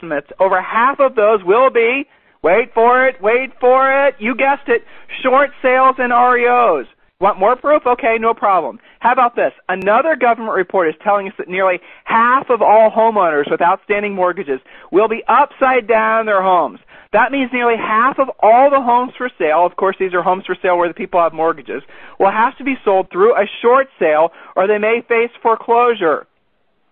estimates, over half of those will be, wait for it, you guessed it, short sales and REOs. Want more proof? Okay, no problem. How about this? Another government report is telling us that nearly half of all homeowners with outstanding mortgages will be upside down in their homes. That means nearly half of all the homes for sale, of course these are homes for sale where the people have mortgages, will have to be sold through a short sale or they may face foreclosure.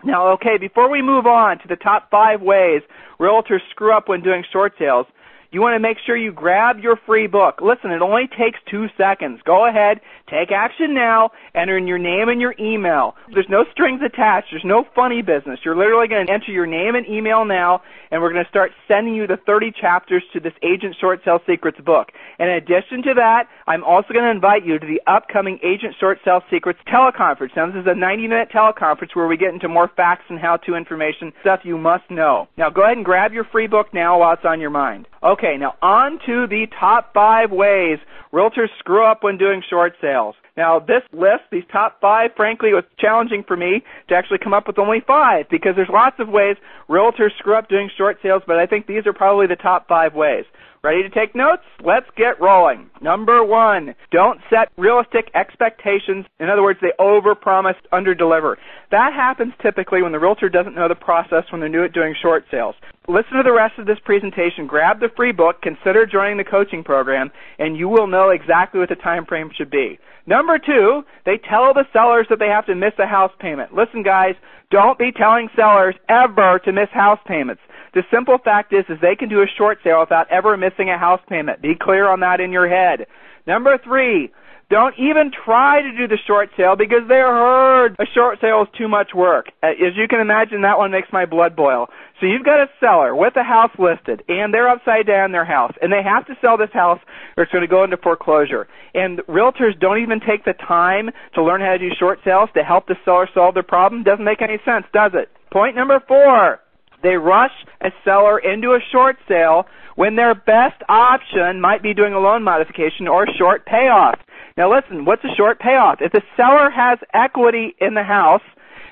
Now, okay, before we move on to the top 5 ways realtors screw up when doing short sales, you want to make sure you grab your free book. Listen, it only takes 2 seconds. Go ahead, take action now, enter in your name and your email. There's no strings attached. There's no funny business. You're literally going to enter your name and email now, and we're going to start sending you the 30 chapters to this Agent Short Sale Secrets book. In addition to that, I'm also going to invite you to the upcoming Agent Short Sale Secrets teleconference. Now, this is a 90-minute teleconference where we get into more facts and how-to information, stuff you must know. Now, go ahead and grab your free book now while it's on your mind. Okay, now on to the top 5 ways realtors screw up when doing short sales. Now, this list, these top 5, frankly, was challenging for me to actually come up with only 5 because there's lots of ways realtors screw up doing short sales, but I think these are probably the top 5 ways. Ready to take notes? Let's get rolling. Number 1, don't set realistic expectations. In other words, they overpromise, underdeliver. That happens typically when the realtor doesn't know the process when they're new at doing short sales. Listen to the rest of this presentation, grab the free book, consider joining the coaching program, and you will know exactly what the time frame should be. Number 2, they tell the sellers that they have to miss a house payment. Listen, guys, don't be telling sellers ever to miss house payments. The simple fact is they can do a short sale without ever missing a house payment. Be clear on that in your head. Number 3, don't even try to do the short sale because they're heard a short sale is too much work. As you can imagine, that one makes my blood boil. So you've got a seller with a house listed, and they're upside down in their house, and they have to sell this house or it's going to go into foreclosure. And realtors don't even take the time to learn how to do short sales to help the seller solve their problem. Doesn't make any sense, does it? Point number 4. They rush a seller into a short sale when their best option might be doing a loan modification or a short payoff. Now listen, what's a short payoff? If the seller has equity in the house,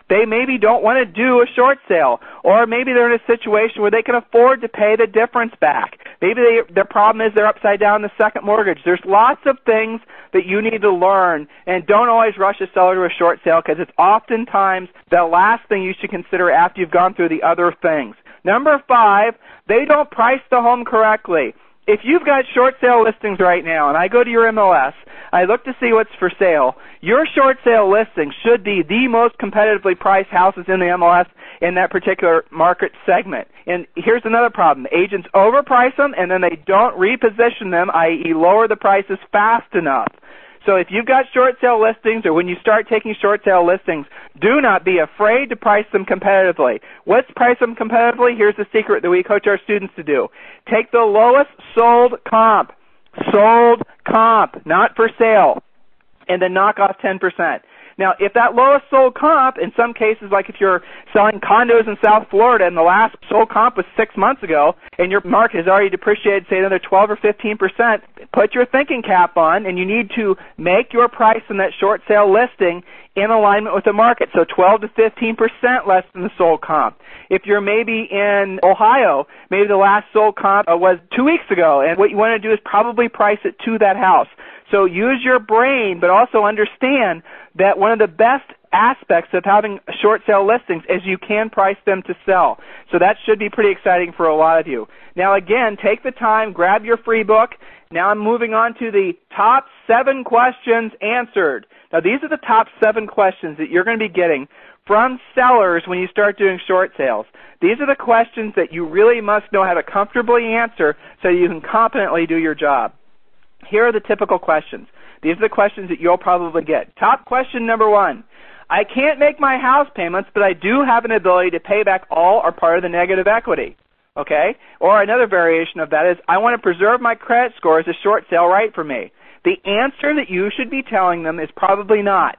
they maybe don't want to do a short sale, or maybe they're in a situation where they can afford to pay the difference back. Maybe their problem is they're upside down in the second mortgage. There's lots of things that you need to learn, and don't always rush a seller to a short sale because it's oftentimes the last thing you should consider after you've gone through the other things. Number 5, they don't price the home correctly. If you've got short sale listings right now, and I go to your MLS, I look to see what's for sale, your short sale listing should be the most competitively priced houses in the MLS in that particular market segment. And here's another problem. Agents overprice them, and then they don't reposition them, i.e. lower the prices fast enough. So if you've got short sale listings, or when you start taking short sale listings, do not be afraid to price them competitively. Let's price them competitively. Here's the secret that we coach our students to do. Take the lowest sold comp, not for sale, and then knock off 10%. Now, if that lowest sold comp, in some cases, like if you're selling condos in South Florida and the last sold comp was 6 months ago and your market has already depreciated, say, another 12 or 15%, put your thinking cap on, and you need to make your price in that short sale listing in alignment with the market, so 12 to 15% less than the sold comp. If you're maybe in Ohio, maybe the last sold comp was 2 weeks ago, and what you want to do is probably price it to that house. So use your brain, but also understand that one of the best aspects of having short sale listings is you can price them to sell. So that should be pretty exciting for a lot of you. Now again, take the time, grab your free book. Now I'm moving on to the top 7 questions answered. Now these are the top 7 questions that you're going to be getting from sellers when you start doing short sales. These are the questions that you really must know how to comfortably answer so you can competently do your job. Here are the typical questions. These are the questions that you'll probably get. Top question number 1. I can't make my house payments, but I do have an ability to pay back all or part of the negative equity. Okay? Or another variation of that is, I want to preserve my credit score. Is a short sale right for me? The answer that you should be telling them is probably not.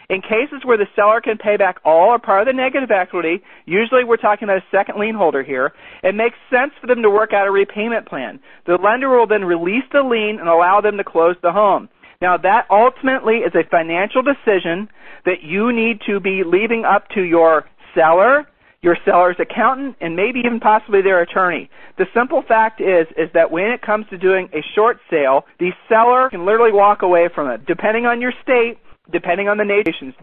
In cases where the seller can pay back all or part of the negative equity, usually we're talking about a second lien holder here, it makes sense for them to work out a repayment plan. The lender will then release the lien and allow them to close the home. Now that ultimately is a financial decision that you need to be leaving up to your seller, your seller's accountant, and maybe even possibly their attorney. The simple fact is that when it comes to doing a short sale, the seller can literally walk away from it. Depending on your state, depending on the nations,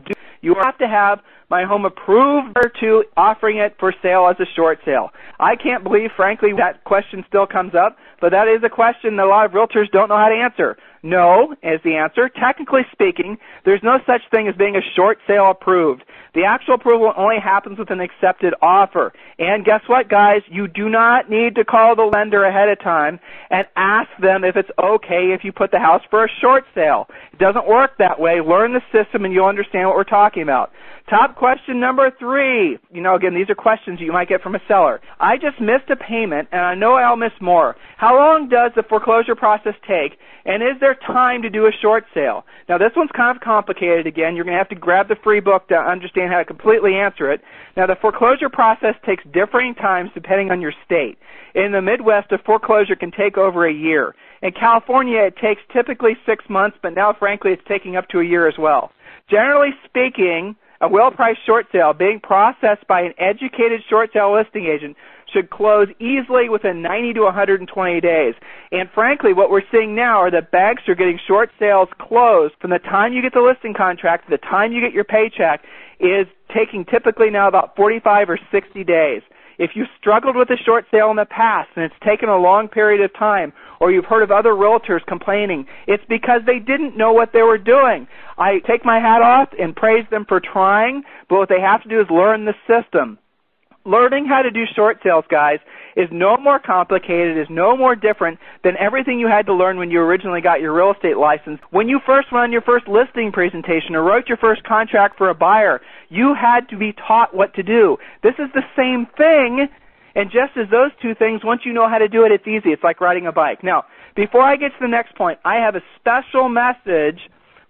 you have to have my home approved to offering it for sale as a short sale. I can't believe, frankly, that question still comes up, but that is a question that a lot of realtors don't know how to answer. No is the answer. Technically speaking, there's no such thing as being a short sale approved. The actual approval only happens with an accepted offer. And guess what, guys? You do not need to call the lender ahead of time and ask them if it's okay if you put the house for a short sale. It doesn't work that way. Learn the system and you'll understand what we're talking about. Top question number 3. Again, these are questions you might get from a seller. I just missed a payment, and I know I'll miss more. How long does the foreclosure process take, and is there time to do a short sale? Now, this one's kind of complicated again. You're going to have to grab the free book to understand how to completely answer it. Now, the foreclosure process takes differing times depending on your state. In the Midwest, a foreclosure can take over a year. In California, it takes typically 6 months, but now, frankly, it's taking up to a year as well. Generally speaking, a well-priced short sale being processed by an educated short sale listing agent should close easily within 90 to 120 days. And frankly, what we're seeing now are that banks are getting short sales closed from the time you get the listing contract to the time you get your paycheck is taking typically now about 45 or 60 days. If you struggled with a short sale in the past and it's taken a long period of time, or you've heard of other realtors complaining, it's because they didn't know what they were doing. I take my hat off and praise them for trying, but what they have to do is learn the system. Learning how to do short sales, guys, is no more complicated, is no more different than everything you had to learn when you originally got your real estate license. When you first went on your first listing presentation or wrote your first contract for a buyer, you had to be taught what to do. This is the same thing, and just as those two things, once you know how to do it, it's easy. It's like riding a bike. Now, before I get to the next point, I have a special message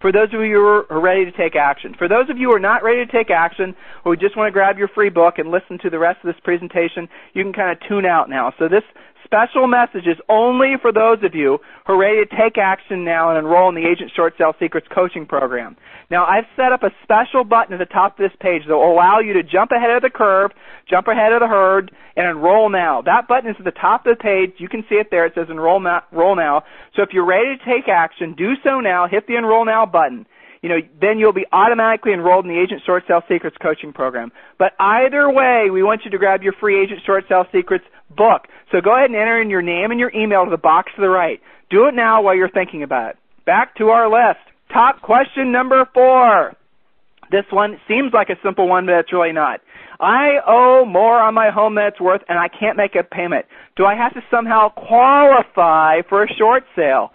for those of you who are ready to take action. For those of you who are not ready to take action, or who just want to grab your free book and listen to the rest of this presentation, you can kind of tune out now. So this special message is only for those of you who are ready to take action now and enroll in the Agent Short Sale Secrets coaching program. Now, I've set up a special button at the top of this page that will allow you to jump ahead of the curve, jump ahead of the herd, and enroll now. That button is at the top of the page. You can see it there. It says enroll now. So if you're ready to take action, do so now. Hit the enroll now button. Then you'll be automatically enrolled in the Agent Short Sale Secrets coaching program. But either way, we want you to grab your free Agent Short Sale Secrets book. So go ahead and enter in your name and your email to the box to the right. Do it now while you're thinking about it. Back to our list. Top question number 4. This one seems like a simple one, but it's really not. I owe more on my home than it's worth, and I can't make a payment. Do I have to somehow qualify for a short sale?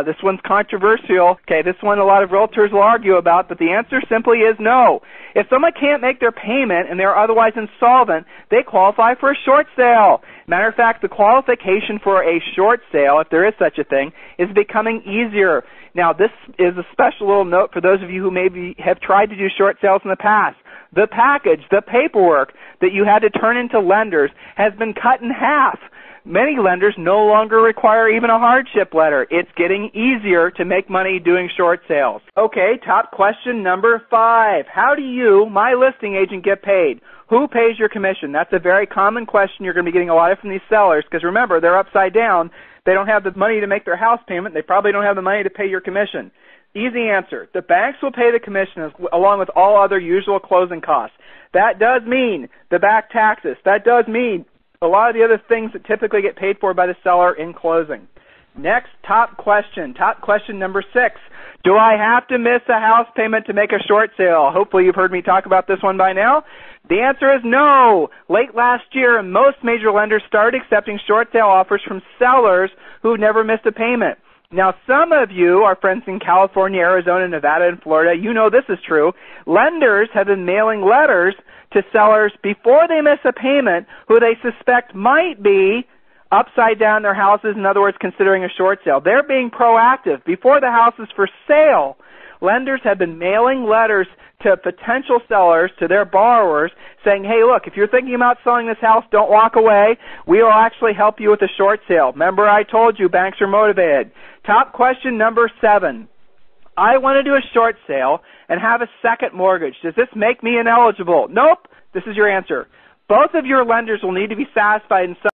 This one's controversial. Okay, this one a lot of realtors will argue about, but the answer simply is no. If someone can't make their payment and they're otherwise insolvent, they qualify for a short sale. Matter of fact, the qualification for a short sale, if there is such a thing, is becoming easier. Now, this is a special little note for those of you who maybe have tried to do short sales in the past. The package, the paperwork that you had to turn into lenders has been cut in half. Many lenders no longer require even a hardship letter. It's getting easier to make money doing short sales. Okay, top question number 5. How do you, my listing agent, get paid? Who pays your commission? That's a very common question you're going to be getting a lot of from these sellers because remember, they're upside down. They don't have the money to make their house payment. They probably don't have the money to pay your commission. Easy answer. The banks will pay the commission along with all other usual closing costs. That does mean the back taxes. That does mean a lot of the other things that typically get paid for by the seller in closing. Next, top question number 6. Do I have to miss a house payment to make a short sale? Hopefully you've heard me talk about this one by now. The answer is no. Late last year, most major lenders started accepting short sale offers from sellers who never missed a payment. Now, some of you, our friends in California, Arizona, Nevada, and Florida, you know this is true. Lenders have been mailing letters to sellers before they miss a payment who they suspect might be upside down their houses, in other words, considering a short sale. They're being proactive. Before the house is for sale, lenders have been mailing letters to potential sellers, to their borrowers, saying, hey, look, if you're thinking about selling this house, don't walk away. We will actually help you with a short sale. Remember, I told you banks are motivated. Top question number 7. I want to do a short sale and have a second mortgage. Does this make me ineligible? Nope. This is your answer. both of your lenders will need to be satisfied in some